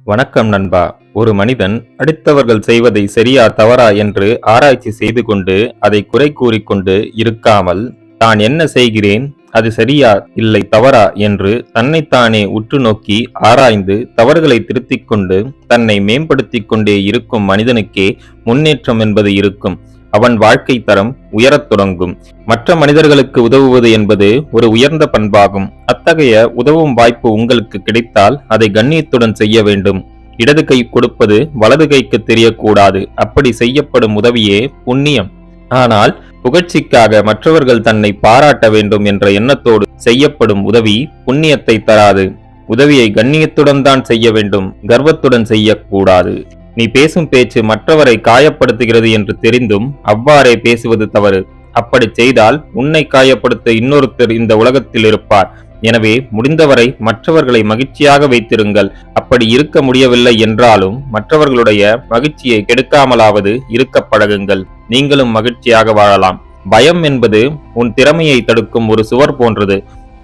வணக்கம் நண்பா. ஒரு மனிதன் அடுத்தவர்கள் செய்வதை சரியா தவறா என்று ஆராய்ச்சி செய்து கொண்டு அதை குறை கூறிக்கொண்டு இருக்காமல், தான் என்ன செய்கிறேன், அது சரியா இல்லை தவறா என்று தன்னைத்தானே உற்று நோக்கி ஆராய்ந்து தவறுகளை திருத்திக் கொண்டு தன்னை மேம்படுத்திக் கொண்டே இருக்கும் மனிதனுக்கே முன்னேற்றம் என்பது இருக்கும். அவன் வாழ்க்கை தரம் உயரத் தொடங்கும். மற்ற மனிதர்களுக்கு உதவுவது என்பது ஒரு உயர்ந்த பண்பாகும். அத்தகைய உதவும் வாய்ப்பு உங்களுக்கு கிடைத்தால் அதை கண்ணியத்துடன் செய்ய வேண்டும். இடது கை கொடுப்பது வலது கைக்கு தெரியக்கூடாது. அப்படி செய்யப்படும் உதவியே புண்ணியம். ஆனால் புகழ்ச்சிக்காக மற்றவர்கள் தன்னை பாராட்ட வேண்டும் என்ற எண்ணத்தோடு செய்யப்படும் உதவி புண்ணியத்தை தராது. உதவியை கண்ணியத்துடன் தான் செய்ய வேண்டும், கர்வத்துடன் செய்யக்கூடாது. நீ பேசும் பேச்சு மற்றவரை காயப்படுத்துகிறது என்று தெரிந்தும் அவ்வாறே பேசுவது தவறு. அப்படி செய்தால் உன்னை காயப்படுத்த இன்னொருத்தர் இந்த உலகத்தில் இருப்பார். எனவே முடிந்தவரை மற்றவர்களை மகிழ்ச்சியாக வைத்திருங்கள். அப்படி இருக்க முடியவில்லை என்றாலும் மற்றவர்களுடைய மகிழ்ச்சியை கெடுக்காமலாவது இருக்க பழகுங்கள். நீங்களும் மகிழ்ச்சியாக வாழலாம். பயம் என்பது உன் திறமையை தடுக்கும் ஒரு சுவர் போன்றது.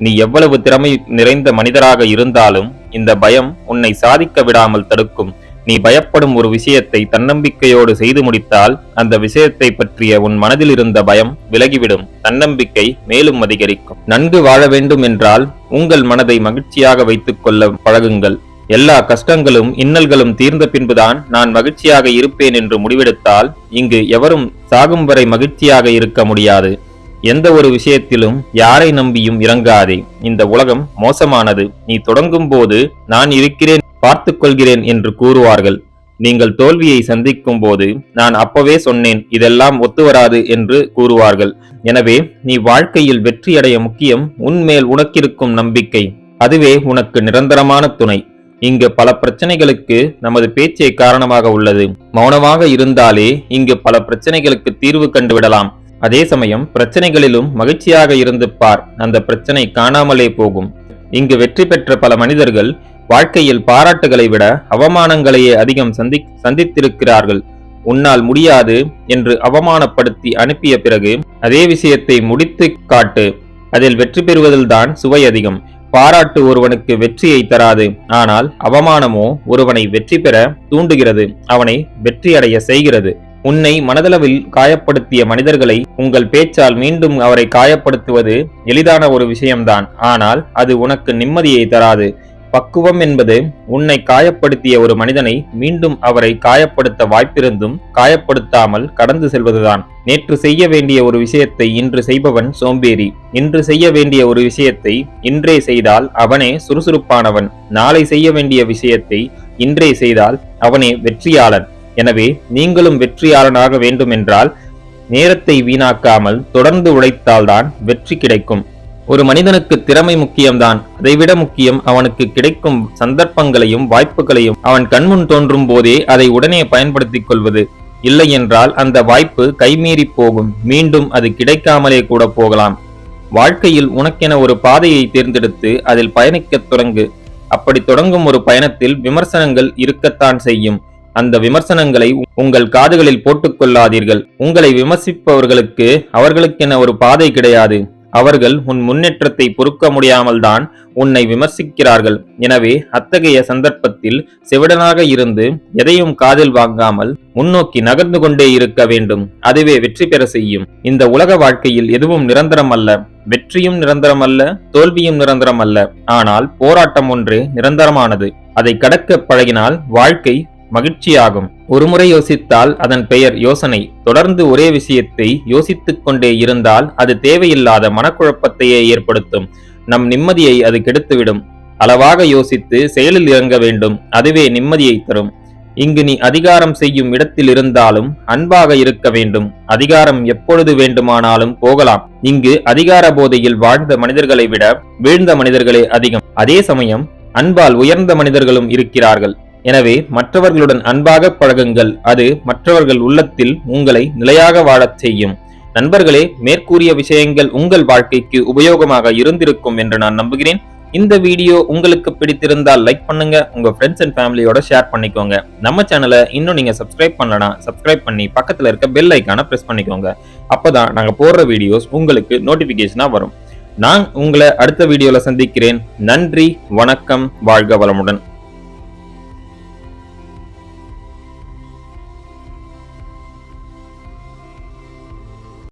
நீ எவ்வளவு திறமை நிறைந்த மனிதராக இருந்தாலும் இந்த பயம் உன்னை சாதிக்க விடாமல் தடுக்கும். நீ பயப்படும் ஒரு விஷயத்தை தன்னம்பிக்கையோடு செய்து முடித்தால் அந்த விஷயத்தை பற்றிய உன் மனதில் இருந்த பயம் விலகிவிடும். தன்னம்பிக்கை மேலும் அதிகரிக்கும். நன்கு வாழ வேண்டும் என்றால் உங்கள் மனதை மகிழ்ச்சியாக வைத்துக் கொள்ள பழகுங்கள். எல்லா கஷ்டங்களும் இன்னல்களும் தீர்ந்த பின்புதான் நான் மகிழ்ச்சியாக இருப்பேன் என்று முடிவெடுத்தால் இங்கு எவரும் சாகும் வரை மகிழ்ச்சியாக இருக்க முடியாது. எந்த ஒரு விஷயத்திலும் யாரை நம்பியும் இறங்காதே. இந்த உலகம் மோசமானது. நீ தொடங்கும் போது நான் இருக்கிறேன், பார்த்துக் கொள்கிறேன் என்று கூறுவார்கள். நீங்கள் தோல்வியை சந்திக்கும் போது நான் அப்பவே சொன்னேன், இதெல்லாம் ஒத்துவராது என்று கூறுவார்கள். எனவே நீ வாழ்க்கையில் வெற்றியடைய முக்கியம் உன்மேல் உனக்கிருக்கும் நம்பிக்கை. அதுவே உனக்கு நிரந்தரமான துணை. இங்கு பல பிரச்சனைகளுக்கு நமது பேச்சே காரணமாக உள்ளது. மௌனமாக இருந்தாலே இங்கு பல பிரச்சனைகளுக்கு தீர்வு கண்டுவிடலாம். அதே சமயம் பிரச்சனைகளிலும் மகிழ்ச்சியாக இருந்து பார், அந்த பிரச்சனை காணாமலே போகும். இங்கு வெற்றி பெற்ற பல மனிதர்கள் வாழ்க்கையில் பாராட்டுகளை விட அவமானங்களையே அதிகம் சந்தித்திருக்கிறார்கள். உன்னால் முடியாது என்று அவமானப்படுத்தி அனுப்பிய பிறகு அதே விஷயத்தை முடித்து காட்டு. அதில் வெற்றி பெறுவதில்தான் சுவை அதிகம். பாராட்டு ஒருவனுக்கு வெற்றியை தராது. ஆனால் அவமானமோ ஒருவனை வெற்றி பெற தூண்டுகிறது, அவனை வெற்றியடைய செய்கிறது. உன்னை மனதளவில் காயப்படுத்திய மனிதர்களை உங்கள் பேச்சால் மீண்டும் அவரை காயப்படுத்துவது எளிதான ஒரு விஷயம்தான். ஆனால் அது உனக்கு நிம்மதியை தராது. பக்குவம் என்பது உன்னை காயப்படுத்திய ஒரு மனிதனை மீண்டும் அவரை காயப்படுத்த வாய்ப்பிருந்தும் காயப்படுத்தாமல் கடந்து செல்வதுதான். நேற்று செய்ய வேண்டிய ஒரு விஷயத்தை இன்று செய்பவன் சோம்பேறி. இன்று செய்ய வேண்டிய ஒரு விஷயத்தை இன்றே செய்தால் அவனே சுறுசுறுப்பானவன். நாளை செய்ய வேண்டிய விஷயத்தை இன்றே செய்தால் அவனே வெற்றியாளன். எனவே நீங்களும் வெற்றியாளனாக வேண்டும் என்றால் நேரத்தை வீணாக்காமல் தொடர்ந்து உழைத்தால்தான் வெற்றி கிடைக்கும். ஒரு மனிதனுக்கு திறமை முக்கியம்தான். அதைவிட முக்கியம் அவனுக்கு கிடைக்கும் சந்தர்ப்பங்களையும் வாய்ப்புகளையும் அவன் கண்முன் தோன்றும் போதே அதை உடனே பயன்படுத்திக் கொள்வது. இல்லை என்றால் அந்த வாய்ப்பு கைமீறி போகும். மீண்டும் அது கிடைக்காமலே கூட போகலாம். வாழ்க்கையில் உனக்கென ஒரு பாதையை தேர்ந்தெடுத்து அதில் பயணிக்கத் தொடங்கு. அப்படி தொடங்கும் ஒரு பயணத்தில் விமர்சனங்கள் இருக்கத்தான் செய்யும். அந்த விமர்சனங்களை உங்கள் காதுகளில் போட்டுக் கொள்ளாதீர்கள். உங்களை விமர்சிப்பவர்களுக்கு அவர்களுக்கென ஒரு பாதை கிடையாது. அவர்கள் உன் முன்னேற்றத்தை பொறுக்க முடியாமல் தான் உன்னை விமர்சிக்கிறார்கள். எனவே அத்தகைய சந்தர்ப்பத்தில் செவிடனாக இருந்து எதையும் காதில் வாங்காமல் முன்னோக்கி நகர்ந்து கொண்டே இருக்க வேண்டும். அதுவே வெற்றி பெற செய்யும். இந்த உலக வாழ்க்கையில் எதுவும் நிரந்தரம் அல்ல. வெற்றியும் நிரந்தரம் அல்ல, தோல்வியும் நிரந்தரம் அல்ல. ஆனால் போராட்டம் ஒன்றே நிரந்தரமானது. அதை கடக்க பழகினால் வாழ்க்கை மகிழ்ச்சியாகும். ஒருமுறை யோசித்தால் அதன் பெயர் யோசனை. தொடர்ந்து ஒரே விஷயத்தை யோசித்துக் கொண்டே இருந்தால் அது தேவையில்லாத மனக்குழப்பத்தையே ஏற்படுத்தும். நம் நிம்மதியை அது கெடுத்துவிடும். அளவாக யோசித்து செயலில் இறங்க வேண்டும். அதுவே நிம்மதியை தரும். இங்கு நீ அதிகாரம் செய்யும் இடத்தில் இருந்தாலும் அன்பாக இருக்க வேண்டும். அதிகாரம் எப்பொழுது வேண்டுமானாலும் போகலாம். இங்கு அதிகார போதையில் வாழ்ந்த மனிதர்களை விட வீழ்ந்த மனிதர்களே அதிகம். அதே சமயம் அன்பால் உயர்ந்த மனிதர்களும் இருக்கிறார்கள். எனவே மற்றவர்களுடன் அன்பாக பழகுங்கள். அது மற்றவர்கள் உள்ளத்தில் உங்களை நிலையாக வாழச் செய்யும். நண்பர்களே, மேற்கூறிய விஷயங்கள் உங்கள் வாழ்க்கைக்கு உபயோகமாக இருந்திருக்கும் என்று நான் நம்புகிறேன். இந்த வீடியோ உங்களுக்கு பிடித்திருந்தால் லைக் பண்ணுங்க, உங்க ஃப்ரெண்ட்ஸ் அண்ட் ஃபேமிலியோட ஷேர் பண்ணிக்கோங்க. நம்ம சேனலை இன்னும் நீங்க சப்ஸ்கிரைப் பண்ணலனா சப்ஸ்கிரைப் பண்ணி பக்கத்துல இருக்க பெல் ஐக்கான பிரஸ் பண்ணிக்கோங்க. அப்பதான் நாங்க போடுற வீடியோஸ் உங்களுக்கு நோட்டிபிகேஷனா வரும். நான் உங்களை அடுத்த வீடியோல சந்திக்கிறேன். நன்றி, வணக்கம், வாழ்க வளமுடன்.